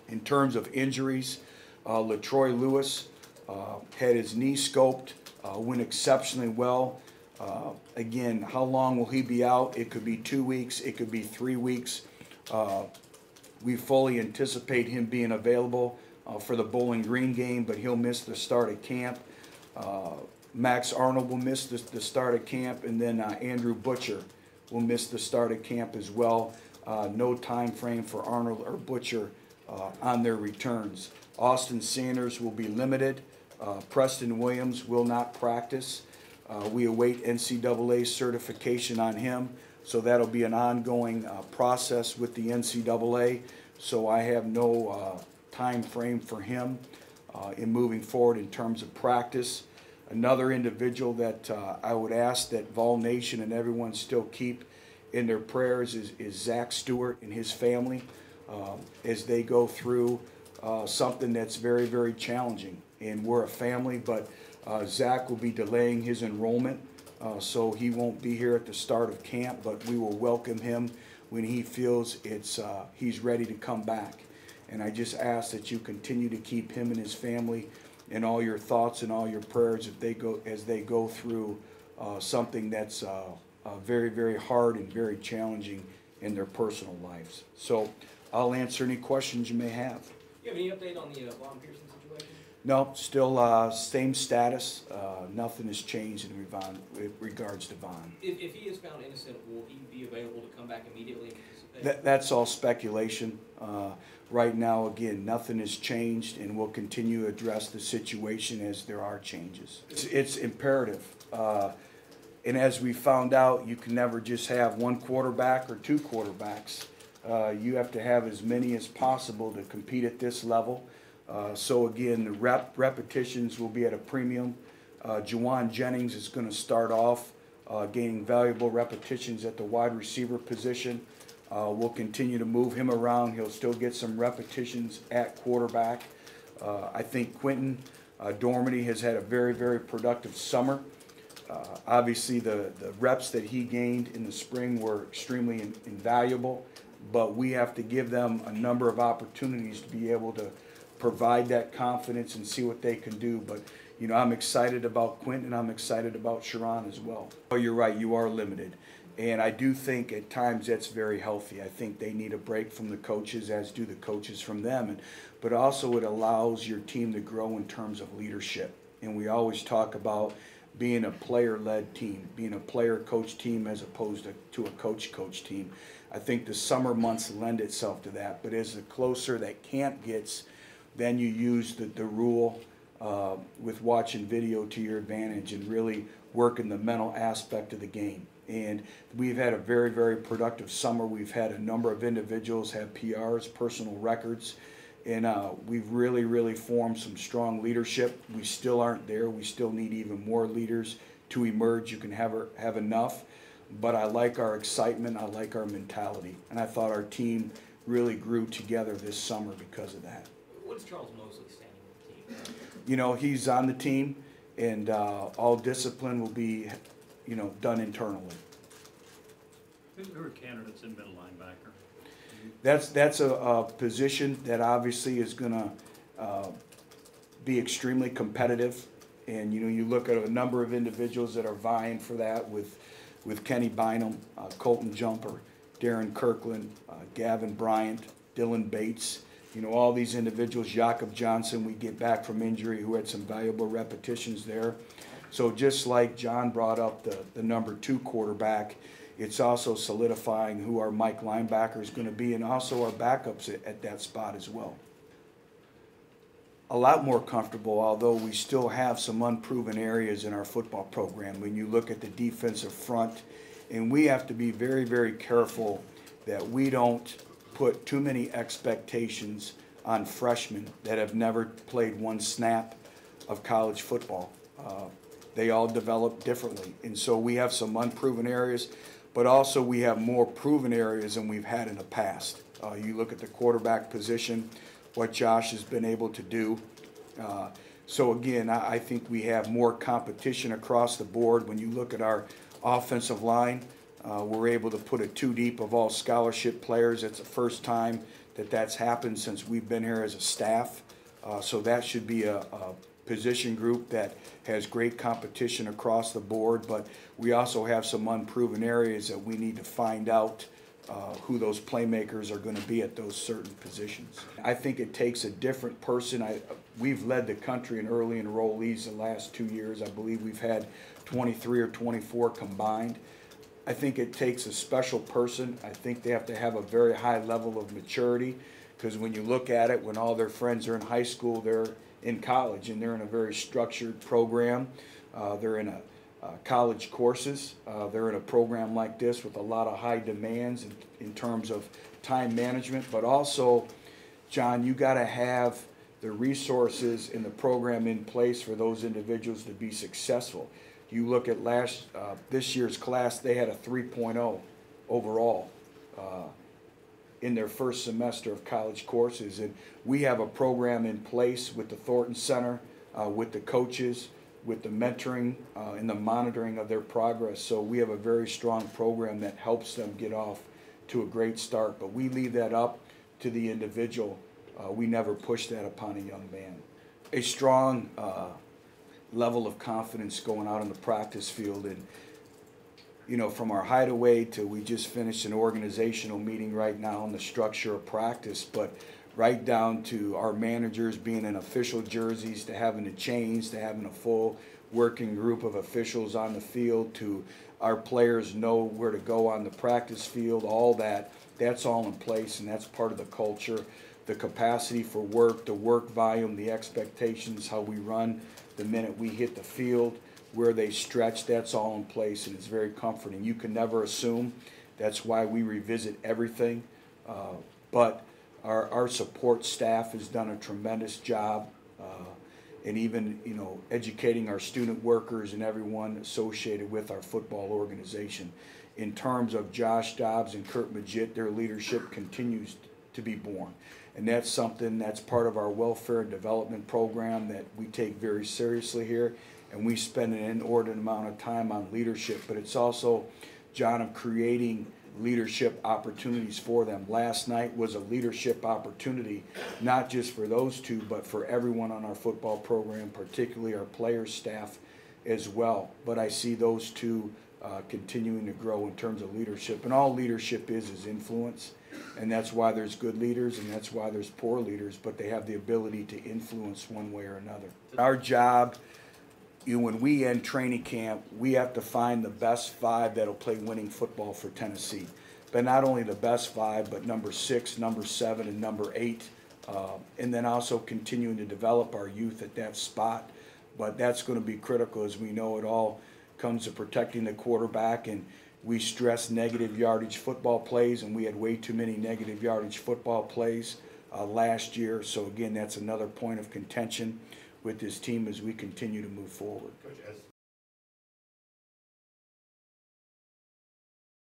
In terms of injuries, LaTroy Lewis had his knee scoped, went exceptionally well. Again, how long will he be out? It could be 2 weeks, it could be 3 weeks. We fully anticipate him being available for the Bowling Green game, but he'll miss the start of camp. Max Arnold will miss the start of camp, and then Andrew Butcher will miss the start of camp as well. No time frame for Arnold or Butcher on their returns. Austin Sanders will be limited. Preston Williams will not practice. We await NCAA certification on him, so that'll be an ongoing process with the NCAA. So I have no time frame for him in moving forward in terms of practice. Another individual that I would ask that Vol Nation and everyone still keep in their prayers is Zach Stewart and his family as they go through something that's very, very challenging. And we're a family, but Zach will be delaying his enrollment, so he won't be here at the start of camp, but we will welcome him when he feels he's ready to come back. And I just ask that you continue to keep him and his family in all your thoughts and all your prayers as they go through something that's very, very hard and very challenging in their personal lives. So I'll answer any questions you may have. You have any update on the Vaughn Pearson situation? No, still same status. Nothing has changed in regards to Vaughn. If he is found innocent, will he be available to come back immediately and participate? That's all speculation. Right now, again, nothing has changed, and we'll continue to address the situation as there are changes. It's imperative. And as we found out, you can never just have one quarterback or two quarterbacks. You have to have as many as possible to compete at this level. So again, the repetitions will be at a premium. Juwan Jennings is going to start off gaining valuable repetitions at the wide receiver position. We'll continue to move him around. He'll still get some repetitions at quarterback. I think Quinton Dormady has had a very, very productive summer. Obviously, the reps that he gained in the spring were extremely invaluable, but we have to give them a number of opportunities to be able to provide that confidence and see what they can do. But, you know, I'm excited about Quinton, and I'm excited about Sharon as well. Oh, you're right, you are limited. And I do think at times that's very healthy. I think they need a break from the coaches, as do the coaches from them. But also it allows your team to grow in terms of leadership. And we always talk about being a player-led team, being a player-coach team as opposed to a coach-coach team. I think the summer months lend itself to that. But as the closer that camp gets, then you use the rule with watching video to your advantage and really working the mental aspect of the game. And we've had a very, very productive summer. We've had a number of individuals have PRs, personal records, and we've really, really formed some strong leadership. We still aren't there. We still need even more leaders to emerge. You can have enough, but I like our excitement. I like our mentality, and I thought our team really grew together this summer because of that. What's Charles Mosley standing with the team? You know, he's on the team, and all discipline will be, you know, done internally. Who are candidates in middle linebacker? That's a position that obviously is going to be extremely competitive, and you know, you look at a number of individuals that are vying for that with Kenny Bynum, Colton Jumper, Darren Kirkland, Gavin Bryant, Dylan Bates. You know, all these individuals, Jakob Johnson, we get back from injury, who had some valuable repetitions there. So just like John brought up the number 2 quarterback, it's also solidifying who our Mike linebacker is going to be, and also our backups at that spot as well. A lot more comfortable, although we still have some unproven areas in our football program when you look at the defensive front, and we have to be very, very careful that we don't put too many expectations on freshmen that have never played one snap of college football. They all develop differently, and so we have some unproven areas, but also we have more proven areas than we've had in the past. You look at the quarterback position, what Josh has been able to do. So again, I think we have more competition across the board. When you look at our offensive line, we're able to put a 2 deep of all scholarship players. It's the first time that's happened since we've been here as a staff. So that should be a position group that has great competition across the board, but we also have some unproven areas that we need to find out who those playmakers are going to be at those certain positions. I think it takes a different person. We've led the country in early enrollees the last 2 years. I believe we've had 23 or 24 combined. I think it takes a special person. I think they have to have a very high level of maturity, because when you look at it, when all their friends are in high school, they're in college, and they're in a very structured program. They're in college courses. They're in a program like this with a lot of high demands in terms of time management, but also, John, you got to have the resources in the program in place for those individuals to be successful. You look at this year's class, they had a 3.0 overall in their first semester of college courses, and we have a program in place with the Thornton Center, with the coaches, with the mentoring and the monitoring of their progress. So we have a very strong program that helps them get off to a great start, but we leave that up to the individual. We never push that upon a young man. A strong level of confidence going out on the practice field, and you know, from our hideaway to we just finished an organizational meeting right now on the structure of practice, but right down to our managers being in official jerseys, to having to change, to having a full working group of officials on the field, to our players know where to go on the practice field, all that's all in place, and that's part of the culture. The capacity for work, the work volume, the expectations, how we run the minute we hit the field, where they stretch, that's all in place, and it's very comforting. You can never assume. That's why we revisit everything. But our support staff has done a tremendous job, and even, you know, educating our student workers and everyone associated with our football organization. In terms of Josh Dobbs and Kurt Magid, their leadership continues to be born. And that's something that's part of our welfare and development program that we take very seriously here. And we spend an inordinate amount of time on leadership, but it's also, John, of creating leadership opportunities for them. Last night was a leadership opportunity, not just for those two, but for everyone on our football program, particularly our players, staff as well. But I see those two continuing to grow in terms of leadership. And all leadership is influence. And that's why there's good leaders and that's why there's poor leaders, but they have the ability to influence one way or another. Our job, you know, when we end training camp, we have to find the best 5 that'll play winning football for Tennessee. But not only the best 5, but number 6, number 7, and number 8. And then also continuing to develop our youth at that spot. But that's going to be critical, as we know it all comes to protecting the quarterback. And we stress negative yardage football plays, and we had way too many negative yardage football plays last year. So again, that's another point of contention with this team as we continue to move forward. Coach, as